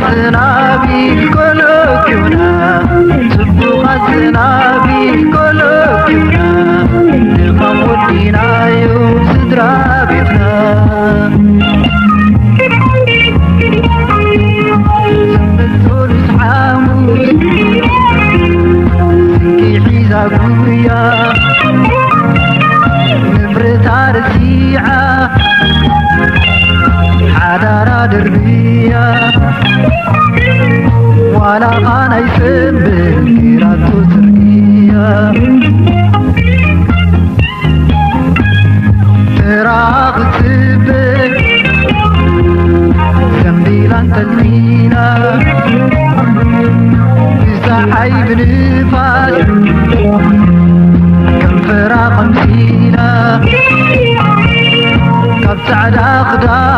الزنابي كلكنا صبوغ الزنابي كلكنا نلقى ودينا يوم صدرا بيتنا زمتون سحاموس سنكي حيزا قويا نبرتا رسيعة حدارا دربية ولا غانا يسبل كيراتو تركية تراغ تسبل زنبيلان تلمينا بزاحي بنفاس كم فراغ مسينا كب سعدا خدا